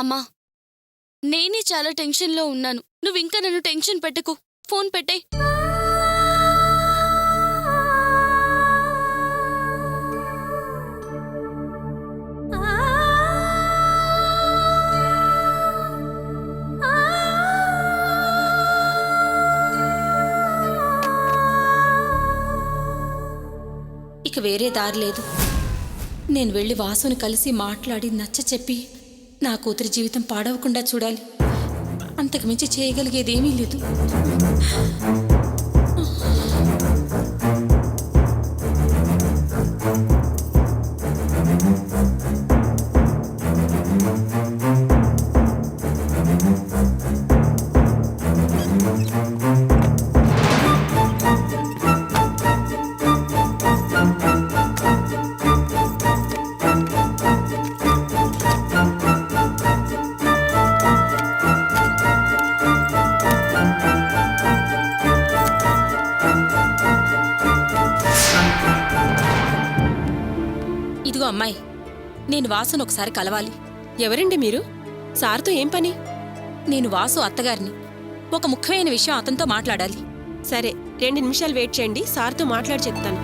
అమ్మా, నేనే చాలా టెన్షన్లో ఉన్నాను. నువ్వింకా నన్ను టెన్షన్ పెట్టకు. ఫోన్ పెట్టే. ఇక వేరే దారి లేదు. నేను వెళ్ళి వాసుని కలిసి మాట్లాడి నచ్చ చెప్పి నా కూతురి జీవితం పాడవకుండా చూడాలి. అంతకు మించి చేయగలిగేదేమీ లేదు. ఇదిగో అమ్మాయి, నేను వాసును ఒకసారి కలవాలి. ఎవరండి మీరు? సార్తో ఏం పని? నేను వాసు అత్తగారిని. ఒక ముఖ్యమైన విషయం అతనితో మాట్లాడాలి. సరే, 2 నిమిషాలు వెయిట్ చేయండి, సార్తో మాట్లాడి చెప్తాను.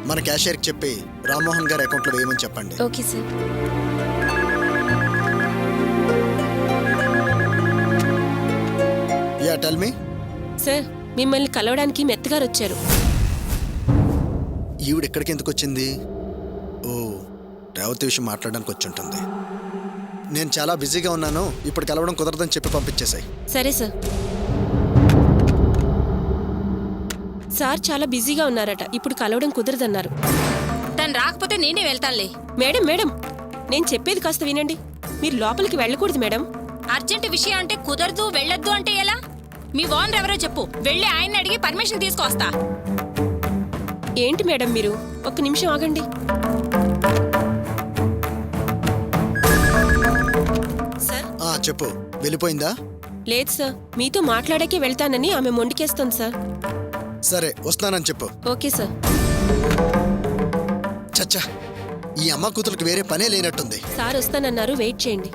మన క్యాషియర్కి చెప్పి రామ్మోహన్ గారి అకౌంట్లో వేయమని చెప్పండి. Okay sir. Yeah tell me. Sir, మిమ్మల్ని కలవడానికి మెత్తగారు వచ్చారు. ఈవిడ ఇక్కడికి ఎందుకు వచ్చింది? ఓ, రేవతి విషయం మాట్లాడడానికి వచ్చి ఉంటుంది. నేను చాలా బిజీగా ఉన్నాను, ఇప్పుడు కలవడం కుదరదని చెప్పి పంపించేసాయి. సరే సార్. సార్ చాలా బిజీగా ఉన్నారట, ఇప్పుడు కలవడం కుదరదన్నారు. తను రాకపోతే నేనే వెళ్తానులే. మేడం మేడం, నేను చెప్పేది కాస్త వినండి. మీరు లోపలికి వెళ్ళకూడదు మేడం. అర్జెంట్ విషయం అంటే కుదరదు, వెళ్ళొద్దు అంటే ఎలా? మీ ఓనర్ ఎవరో చెప్పు, వెళ్ళి ఆయన్ని అడిగి పర్మిషన్ తీసుకొస్తా. ఏంటి మేడం మీరు? ఒక్క నిమిషం ఆగండి. సార్. చెప్పు, వెళ్ళిపోయిందా? లేదు సార్, మీతో మాట్లాడాకే వెళ్తానని ఆమె మొండికేస్తుంది సార్. సరే, వస్తానని చెప్పు. Okay sir. చచ్చా, ఈ అమ్మ కూతురికి వేరే పనే లేనట్టుంది. సార్ వస్తానన్నారు, వెయిట్ చేయండి.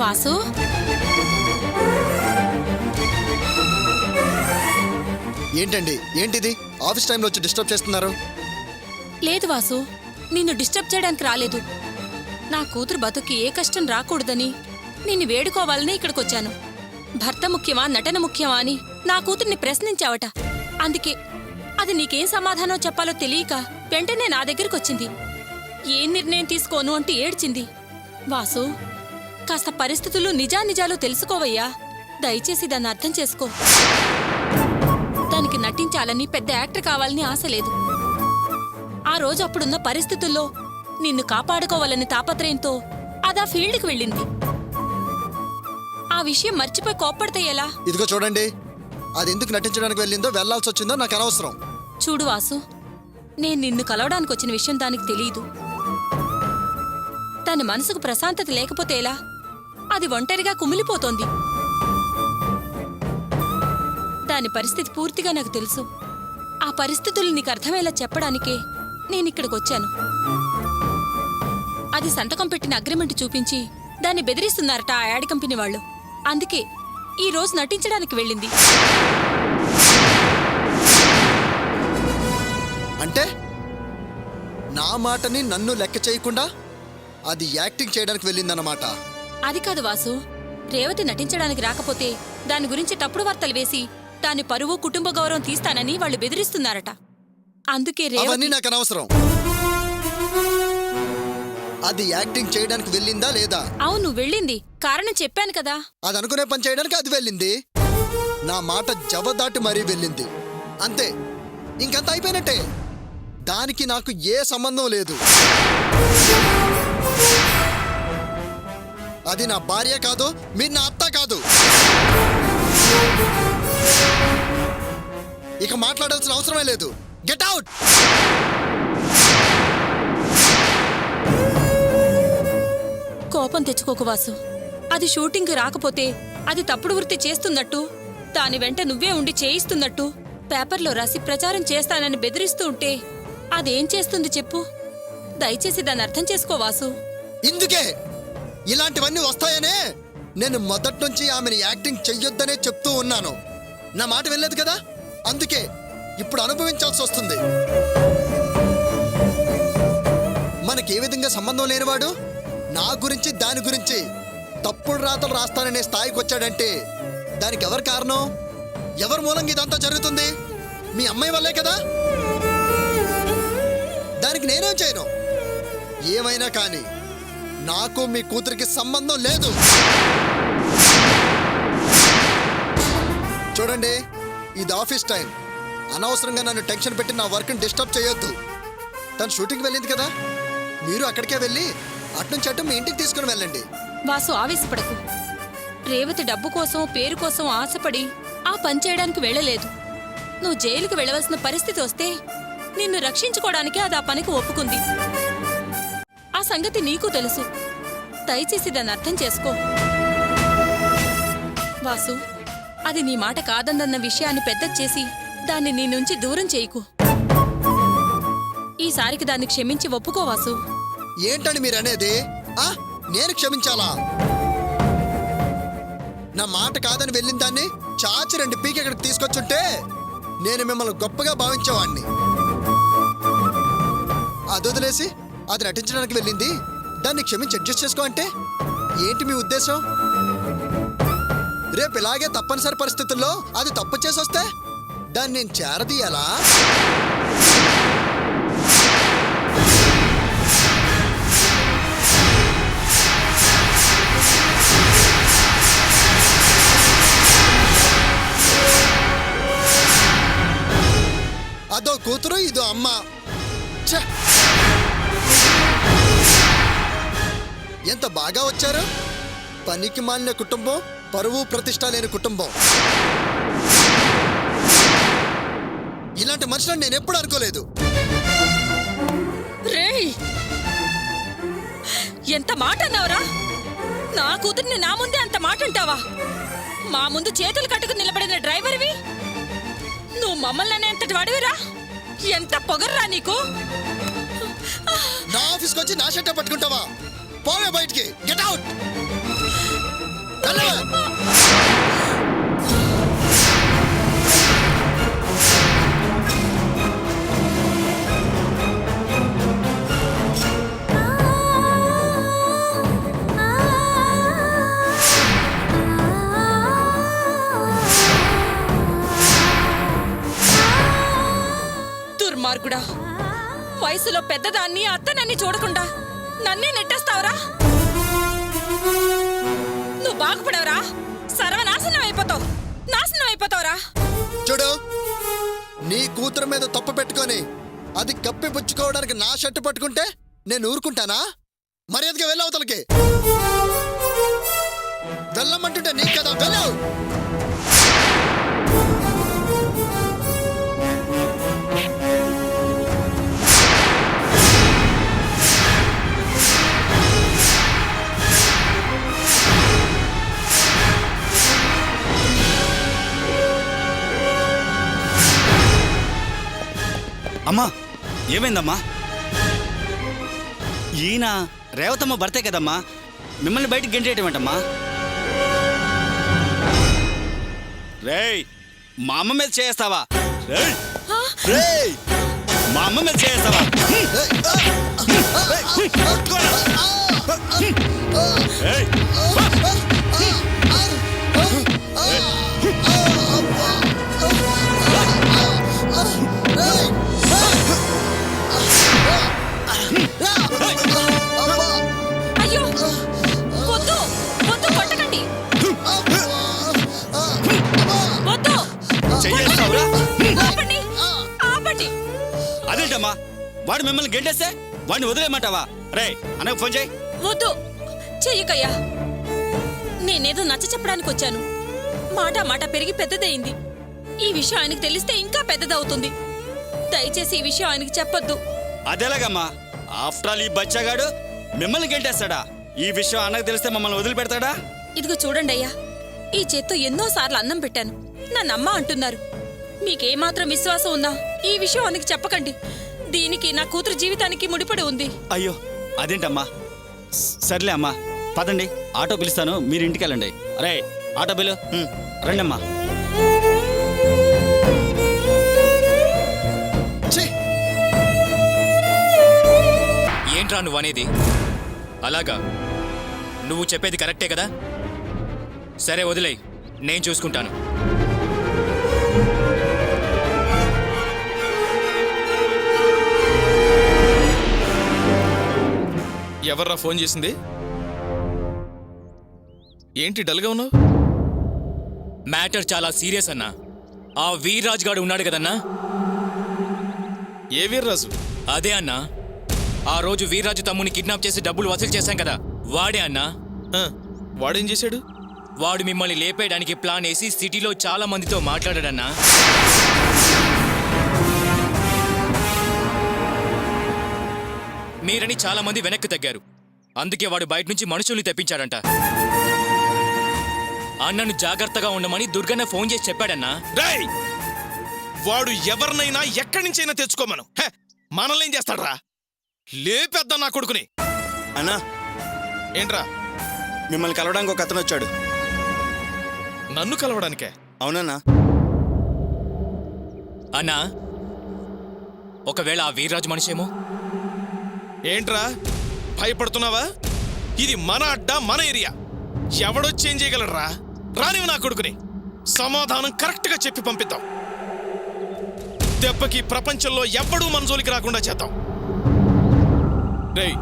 వాసు, ఏంటండి, ఏంటిది? ఆఫీస్ టైంలో వచ్చి డిస్టర్బ్ చేస్తున్నారు. లేదు వాసు, నిన్ను డిస్టర్బ్ చేయడానికి రాలేదు. నా కూతురు బతుకి ఏ కష్టం రాకూడదని నిన్ను వేడుకోవాలని ఇక్కడికొచ్చాను. భర్త ముఖ్యమా, నటన ముఖ్యమా అని నా కూతుర్ని ప్రశ్నించావట. అందుకే అది నీకేం సమాధానం చెప్పాలో తెలియక వెంటనే నా దగ్గరికొచ్చింది. ఏం నిర్ణయం తీసుకోను అంటూ ఏడ్చింది. వాసు, కాస్త పరిస్థితులు నిజానిజాలు తెలుసుకోవయ్యా. దయచేసి దాన్ని అర్థం చేసుకో. దానికి నటించాలని, పెద్ద యాక్టర్ కావాలని ఆశ లేదు. ఆ రోజు అప్పుడున్న పరిస్థితుల్లో నిన్ను కాపాడుకోవాలని తాపత్రయంతో అదా ఫీల్డ్కి వెళ్ళింది. ఆ విషయం మర్చిపోయి కోప్పడితే ఎలా? ఇదిగో చూడండి, అది ఎందుకు నటించడానికి వెళ్ళిందో, వెళ్లాల్సి వచ్చిందో నాకు అనవసరం. చూడు వాసు, నేను నిన్ను కలవడానికి వచ్చిన విషయం దానికి తెలీదు. దాని మనసుకు ప్రశాంతత లేకపోతే ఎలా? అది ఒంటరిగా కుమిలిపోతోంది. దాని పరిస్థితి పూర్తిగా నాకు తెలుసు. ఆ పరిస్థితులు నీకు అర్థమయ్యేలా చెప్పడానికే నేనిక్కడికొచ్చాను. అది సంతకం పెట్టిన అగ్రిమెంట్ చూపించి దాన్ని బెదిరిస్తున్నారట ఆ యాడ్ కంపెనీ వాళ్ళు. అందుకే ఈ రోజు నటించడానికి వెళ్ళింది. అంటే నా మాటని నన్ను లెక్క చేయకుండా అది యాక్టింగ్ చేయడానికి వెళ్ళిందన్నమాట. అది కాదు వాసు, రేవతి నటించడానికి రాకపోతే దాని గురించి తప్పుడు వార్తలు వేసి దాని పరువు, కుటుంబ గౌరవం తీస్తానని వాళ్ళు బెదిరిస్తున్నారట. అందుకే అవన్నీ నాకు అనవసరం. అది యాక్టింగ్ చేయడానికి వెళ్ళిందా లేదా? అవును, వెళ్ళింది. కారణం చెప్పాను కదా. అది అనుకునే పని చేయడానికి అది వెళ్ళింది. నా మాట జవదాటి మరీ వెళ్ళింది. అంతే, ఇంకంత అయిపోయినట్టే. దానికి నాకు ఏ సంబంధం లేదు. అది నా భార్య కాదు, మీరు నా అత్త కాదు. ఇక మాట్లాడాల్సిన అవసరమే లేదు. Get out. కోపం తెచ్చుకోకు వాసు. అది షూటింగ్కి రాకపోతే అది తప్పుడు వృత్తి చేస్తున్నట్టు, దాని వెంట నువ్వే ఉండి చేయిస్తున్నట్టు పేపర్లో రాసి ప్రచారం చేస్తానని బెదిరిస్తూ ఉంటే అదేం చేస్తుంది చెప్పు? దయచేసి దాన్ని అర్థం చేసుకో వాసు. ఇందుకే ఇలాంటివన్నీ వస్తాయనే నేను మొదటి నుంచి ఆమెను యాక్టింగ్ చెయ్యొద్దనే చెప్తూ ఉన్నాను. నా మాట వెళ్ళలేదు కదా, అందుకే ఇప్పుడు అనుభవించాల్సి వస్తుంది. మనకే విధంగా సంబంధం లేనివాడు నా గురించి దాని గురించి తప్పుడు రాతలు రాస్తాననే స్థాయికి వచ్చాడంటే దానికి ఎవరు కారణం? ఎవరి మూలంగా ఇదంతా జరుగుతుంది? మీ అమ్మాయి వల్లే కదా. దానికి నేనేం చేయను. ఏమైనా కానీ నాకు మీ కూతురికి సంబంధం లేదు. చూడండి, ఇది ఆఫీస్ టైం. అనవసరంగా నన్ను టెన్షన్ పెట్టి నా వర్క్ని డిస్టర్బ్ చేయొద్దు. తను షూటింగ్కి వెళ్ళింది కదా, మీరు అక్కడికే వెళ్ళి అట్నుంచి అటు మీ ఇంటికి తీసుకుని వెళ్ళండి. వాసు, ఆవేశపడకు. రేవతి డబ్బు కోసం, పేరు కోసం ఆశపడి ఆ పని చేయడానికి వెళ్ళలేదు. నువ్వు జైలుకు వెళ్ళవలసిన పరిస్థితి వస్తే నిన్ను రక్షించుకోవడానికి అది ఆ పనికి ఒప్పుకుంది. ఆ సంగతి నీకు తెలుసు. దయచేసి దాన్ని అర్థం చేసుకో వాసు. అది నీ మాట కాదన్న విషయాన్ని పెద్ద చేసి దాన్ని నీ నుంచి దూరం చేయకు. ఈసారికి దాన్ని క్షమించి ఒప్పుకో వాసు. ఏంటని మీరు అనేది? నేను క్షమించాలా? నా మాట కాదని వెళ్ళిన దాన్ని చాచి 2 పీకి ఇక్కడికి తీసుకొచ్చుంటే నేను మిమ్మల్ని గొప్పగా భావించేవాడిని. అది వదిలేసి అది నటించడానికి వెళ్ళింది, దాన్ని క్షమించి అడ్జస్ట్ చేసుకో అంటే ఏంటి మీ ఉద్దేశం? రేపు ఇలాగే తప్పనిసరి పరిస్థితుల్లో అది తప్పు చేసి వస్తే దాన్ని నేను చేరదీయాలా? అదో కూతురు, ఇదో అమ్మ. ఛ! ఎంత బాగా వచ్చారు. పనికి మాలిన కుటుంబం, పరువు ప్రతిష్ట లేని కుటుంబం. ఇలాంటి మనుషులను నేను ఎప్పుడు అనుకోలేదు. రేయ్, ఎంత మాట అన్నావురా? నా కూతుర్ని నా ముందే అంత మాట అంటావా? మా ముందు చేతులు కట్టుకుని నిలబడిన డ్రైవర్వి నువ్వు మమ్మల్ని అనేంతటి వాడివిరా? ఎంత పొగర్రా నీకు? నా ఆఫీస్కి వచ్చి నా షర్ట్ పట్టుకుంటావా? పోవే బయటికి. Get out. దుర్మార్గుడా, వయసులో పెద్దదాన్ని అత్తనన్ని చూడకుండా నన్నే నెట్టేస్తావురా? నువ్వు బాగుపడవరా? సర్వనాశనం అయిపోతావు. నాశనం అయిపోతావురా? చూడు, నీ కూతురు మీద తప్పు పెట్టుకొని అది కప్పిపుచ్చుకోవడానికి నా షర్ట్ పట్టుకుంటే నేను ఊరుకుంటానా? మర్యాదగా వెళ్ళవతలకి. వెళ్ళమంటుంటే నీ కదా, వెళ్ళవు. అమ్మా, ఏమైందమ్మా? ఈయన రేవతమ్మ భర్తే కదమ్మా, మిమ్మల్ని బయటికి గెంటేయటమేంటమ్మా? రేయ్, మా అమ్మ మీద చేస్తావా? రేయ్, రేయ్, మా అమ్మ మీద చేస్తావా? అయ్యో, వద్దు వద్దు, కొట్టకండి. వద్దు. చెయ్యేస్తావురా? ఆపండి, ఆపండి. అదేంటమ్మా, వాడు మిమ్మల్ని గెంటేస్తే వాడిని వదిలేయమంటావా? రే, అన్నకు ఫోన్ చేయి. వద్దు, చెయ్యకయ్యా. నేనేదో నచ్చ చెప్పడానికి వచ్చాను. మాట పెరిగి పెద్దదయింది. ఈ విషయం ఆయనకు తెలిస్తే ఇంకా పెద్దదవుతుంది. దయచేసి ఈ విషయం ఆయనకి చెప్పొద్దు. అదేలాగమ్మా, ఆఫ్టర్ ఆల్ ఈ బచ్చగాడు మిమ్మల్ని గెంటేస్తాడా? ఈ విషయం అన్నకు తెలిస్తే మమ్మల్ని వదిలిపెడతాడా? ఇదిగో చూడండి అయ్యా, ఈ చేత్తో ఎన్నోసార్లు అన్నం పెట్టాను, నన్నమ్మ అంటున్నారు. మీకేమాత్రం విశ్వాసం ఉందా ఈ విషయం అన్నకి చెప్పకండి. దీనికి నా కూతురు జీవితానికి ముడిపడి ఉంది. అయ్యో అదేంటమ్మా. సర్లే అమ్మా, పదండి, ఆటో పిలుస్తాను, మీరు ఇంటికి వెళ్ళండి. అరే ఆటో పిలు. రండి అమ్మా. ఛీ! ఏంట్రా నువ్వు అనేది? అలాగా, నువ్వు చెప్పేది కరెక్టే కదా? సరే వదిలేయ్, నేను చూసుకుంటాను. ఎవర్రా ఫోన్ చేసింది? ఏంటి డల్గా ఉన్నావు? మ్యాటర్ చాలా సీరియస్ అన్నా. ఆ వీర్రాజు గాడు ఉన్నాడు కదన్నా. ఏ వీర్రాజు? అదే అన్నా, ఆ రోజు వీర్రాజు తమ్ముని కిడ్నాప్ చేసి డబ్బులు వసూలు చేశాం కదా, వాడే అన్నా. ఆ, వాడేం చేశాడు? వాడు మిమ్మల్ని లేపేయడానికి ప్లాన్ వేసి సిటీలో చాలా మందితో మాట్లాడాడన్నా. మీరని చాలా మంది వెనక్కి తగ్గారు, అందుకే వాడు బయట నుంచి మనుషుల్ని తెప్పించాడంట. అన్నను జాగ్రత్తగా ఉండమని దుర్గన్న ఫోన్ చేసి చెప్పాడన్నా. రేయ్! వాడు ఎవరినైనా ఎక్కడి నుంచైనా తెచ్చుకోమను. హే, మనల్ని ఏం చేస్తాడ్రా? లేపేద్దాం నా కొడుకుని. అన్నా, ఏంట్రా? మిమ్మల్ని కలవడానికి ఒక అతను వచ్చాడు. నన్ను కలవడానికే? అవునన్నా. అన్నా, ఒకవేళ ఆ వీర్రాజు మనిషేమో? ఏంట్రా భయపడుతున్నావా? ఇది మన అడ్డా, మన ఏరియా. ఎవడొచ్చి ఏం చేయగలరా? రానివి నా కొడుకుని. సమాధానం కరెక్ట్గా చెప్పి పంపిద్దాం. దెబ్బకి ప్రపంచంలో ఎవ్వడూ మన జోలికి రాకుండా చేద్దాం. రేయ్,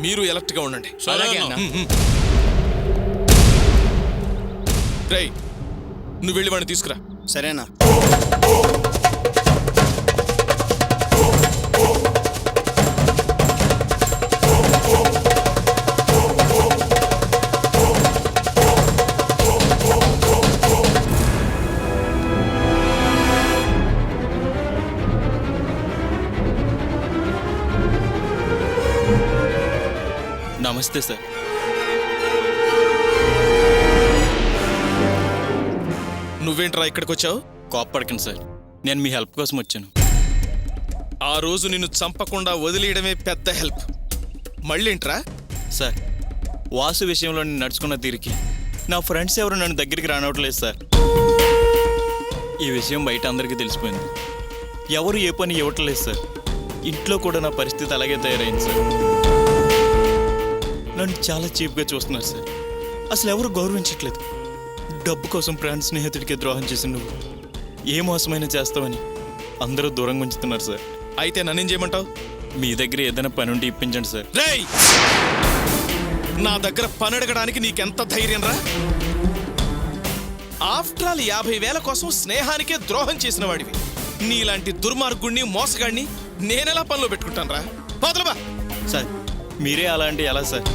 మీరు ఎలర్ట్గా ఉండండి. అలాగే అన్నా. రేయ్, నువ్వు వెళ్ళి వాడిని తీసుకురా. సరేనా? నమస్తే సార్. నువ్వేంట్రా ఇక్కడికి వచ్చావు? కోప్పడకండి సార్, నేను మీ హెల్ప్ కోసం వచ్చాను. ఆ రోజు నిన్ను చంపకుండా వదిలేయడమే పెద్ద హెల్ప్. మళ్ళీంట్రా? సార్, వాసు విషయంలో నేను నడుచుకున్న తీరికి నా ఫ్రెండ్స్ ఎవరు నన్ను దగ్గరికి రానవట్లేదు సార్. ఈ విషయం బయట అందరికీ తెలిసిపోయింది. ఎవరు ఏ పని ఇవ్వట్లేదు సార్. ఇంట్లో కూడా నా పరిస్థితి అలాగే తయారైంది సార్. నన్ను చాలా చీప్గా చూస్తున్నారు సార్. అసలు ఎవరు గౌరవించట్లేదు. డబ్బు కోసం ప్రాణ స్నేహితుడికి ద్రోహం చేసి నువ్వు ఏ మోసమైనా చేస్తావని అందరూ దూరంగా ఉంచుతున్నారు సార్. అయితే నన్నేం చేయమంటావు? మీ దగ్గర ఏదైనా పని ఉంటే ఇప్పించండి సార్. రేయ్, నా దగ్గర పని అడగడానికి నీకెంత ధైర్యం రా? ఆఫ్టర్ ఆల్ 50,000 కోసం స్నేహానికే ద్రోహం చేసిన వాడివి. నీలాంటి దుర్మార్గుణ్ణి, మోసగాడిని నేనెలా పనిలో పెట్టుకుంటాను రా? పోతలబా. సార్, మీరే అలా అంటే ఎలా సార్?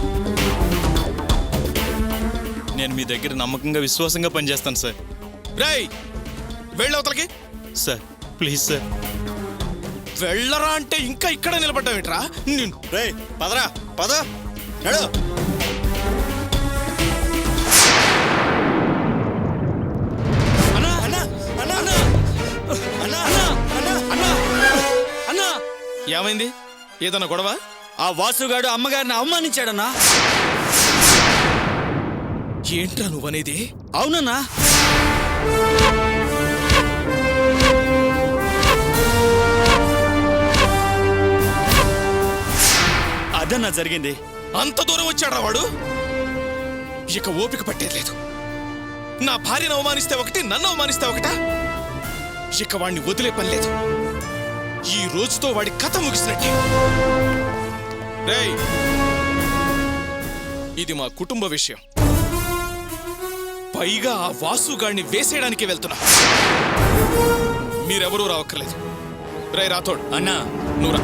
నేను మీ దగ్గర నమ్మకంగా విశ్వాసంగా పనిచేస్తాను సార్. రేయ్, వెళ్ళవతలకి. Sir please sir. వెళ్ళరా అంటే ఇంకా ఇక్కడ నిలబడ్డావేట్రా? రేయ్ పదరా, పద, నడు. అన్నా, అన్నా, అన్నా, అన్నా, అన్నా, అన్నా, అన్నా, అన్నా. ఏమైంది? ఏదన్నా గొడవ? ఆ వాసుగాడు అమ్మగారిని అవమానించాడన్నా. ఏంట్రా నువ్వనేది? అవునన్నా. అదన్నా జరిగింది. అంత దూరం వచ్చాడా వాడు? ఇక ఓపిక పట్టేది. నా భార్యను అవమానిస్తే ఒకటి, నన్ను అవమానిస్తే ఒకటా? ఇక వాడిని వదిలే పని లేదు. ఈ రోజుతో వాడి కథ ముగిసినట్టే. రేయ్, ఇది మా కుటుంబ విషయం. పైగా ఆ వాసుగాడిని వేసేయడానికి వెళ్తున్నా. మీరెవరూ రావక్కర్లేదు. రేయ్ రాథోడ్, అన్నా, నువ్వు రా.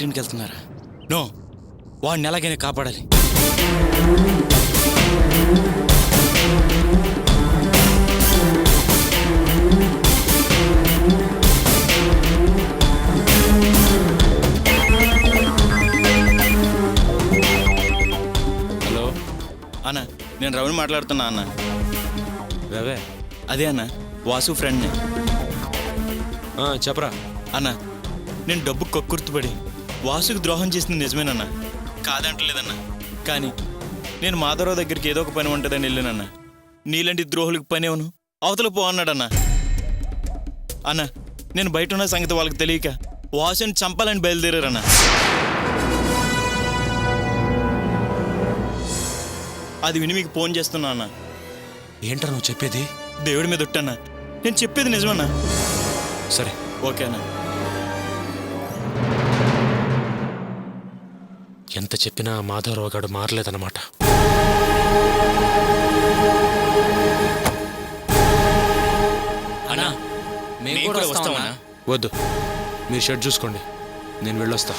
పుట్టింటికి వెళ్తున్నారా? నో, వాడిని ఎలాగైనా కాపాడాలి. హలో అన్న, నేను రవిని మాట్లాడుతున్నా అన్న. రవే అదే అన్న, వాసు ఫ్రెండ్ని. చెప్పరా. అన్న, నేను డబ్బు కక్కుర్తుపడి వాసుకు ద్రోహం చేసింది నిజమేనన్నా, కాదంటలేదన్నా. కానీ నేను మాధవరావు దగ్గరికి ఏదో ఒక పని ఉంటుందని వెళ్ళానన్నా. నీలాంటి ద్రోహులకు పని అవును, అవతల పో అన్నాడన్నా. అన్న, నేను బయట ఉన్న సంగతి వాళ్ళకి తెలియక వాసుని చంపాలని బయలుదేరారన్నా. అది విని మీకు ఫోన్ చేస్తున్నా అన్న. ఏంట్రా నువ్వు చెప్పేది? దేవుడి మీద ఒట్టన్నా, నేను చెప్పేది నిజమన్నా. సరే. ఓకే అన్న. ఎంత చెప్పినా మాధవరావు గారు మారలేదన్నమాట. అన్నా, మేము కూడా వస్తామన్నా. వద్దు, మీరు షర్ట్ చూసుకోండి, నేను వెళ్ళొస్తా.